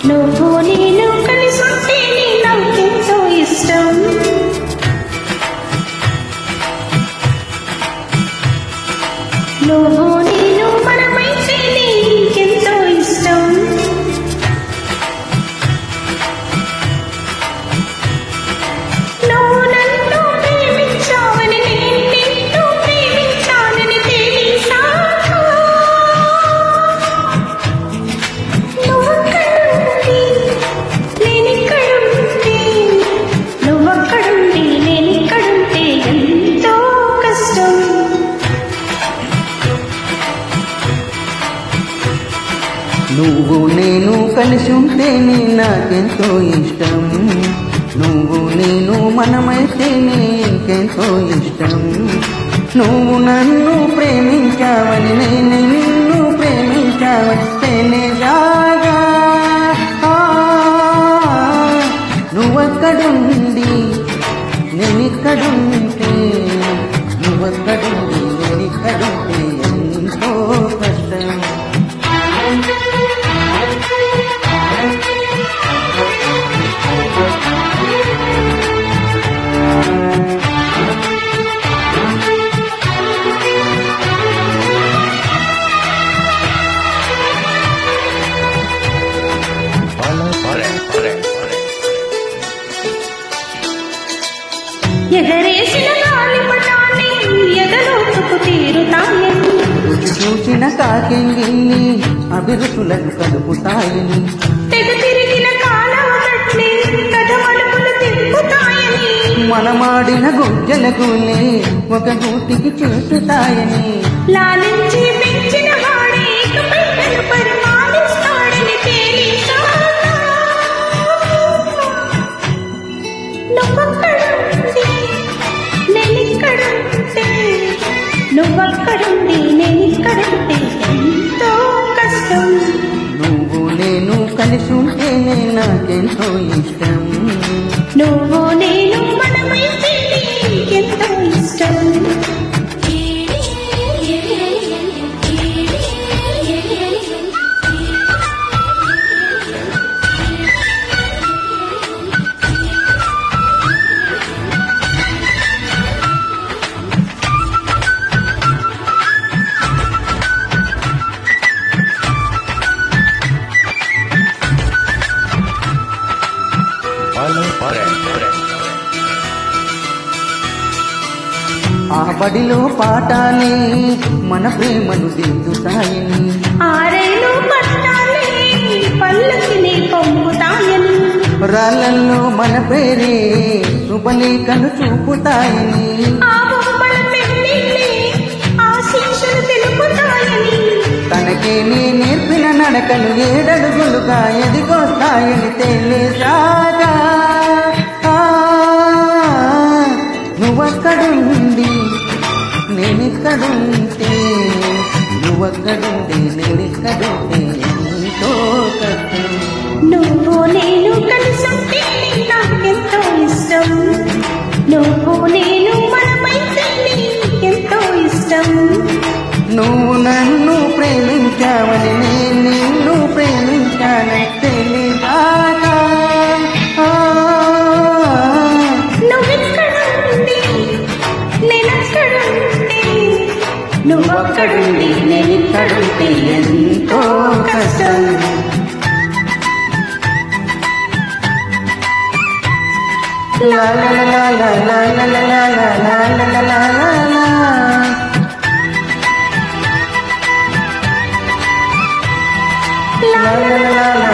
నువ్వు నేను కలిసి ఉంటే నాకెంతో ఇష్టం. నువ్వు నేను మనమైతే నీకెంతో ఇష్టం. నువ్వు నన్ను ప్రేమించావని నేను నిన్ను ప్రేమించానని తెలిసాక నువ్వక్కడుండి నేనిక్కడుంటే నువ్వక్కడుండి నేనిక్కడుంటే ఎంతో కష్టం. నువ్వు నేను కలిసి ఉంటేనే నాకెంతో ఇష్టం. నువ్వు నేను మనమైతే నీకెంతో ఇష్టం. నువ్వు నన్ను ప్రేమించావని నేను నిన్ను ప్రేమించావని తెలిసాగా నువ్వక్కడుండి నేనిక్కడుంటే నువ్వక్కడుండి నేనిక్కడుంటే ఎంతో కష్టం. ఎగరేసిన గాలిపటాన్ని ఎగలోతుకు తీరుతాయని చూసిన కాకెంగిల్ని అభిరుచులను కలుపుతాయని తెగ తిరిగిన కాలవ కట్లే కథ మలుపులు తిప్పుతాయని మనమాడిన గుజ్జలకులే ఒక గూటికి చేస్తాయని లాలించి పెంచిన వాడే ఇక బిడ్డను పరిపాలిస్తాడని తెలిసాక నువ్వక్కడుండి నేనిక్కడుంటే నువ్వక్కడుండి నేనిక్కడుంటే ఎంతో కష్టం. నువ్వు నేను కలిసి ఉంటేనే నాకెంతో ఇష్టం. నువ్వు నేను మనమైతే నీకెంతో ఇష్టం. ఆ బడిలో పాఠాలే మన ప్రేమను దిద్దుతాయని ఆరేళ్ళు పట్టాలే పల్లకిని పంపుతాయని రాళ్ళల్లో మన పేరే శుభలేఖలు చూపుతాయని ఆ బొమ్మల పెళ్ళిళ్ళే ఆశీస్సులు తెలుపుతాయని తనకే నీ నేర్పిన నడకలు 7 అడుగులుగా ఎదిగొస్తాయని తెలిసాగా నువ్వక్కడుండి నేనిక్కడుంటే నువ్వక్కడుండి నేనిక్కడుంటే ఎంతో కష్టం. నువ్వు నేను కలిసుంటే నాకెంతో ఇష్టం. నువ్వు నేను మనమైతే నీకెంతో ఇష్టం. నువ్వు నన్ను ప్రేమించావని నేను నిన్ను ప్రేమించానని తెలిసాగా నువ్వెక్కడుండి నేనక్కడుంటే నువ్వక్కడుండి నేనిక్కడుంటే ఎంతో కష్టం. లా లా లా లా లా లా లా లా లా లా లా లా లా. La la la la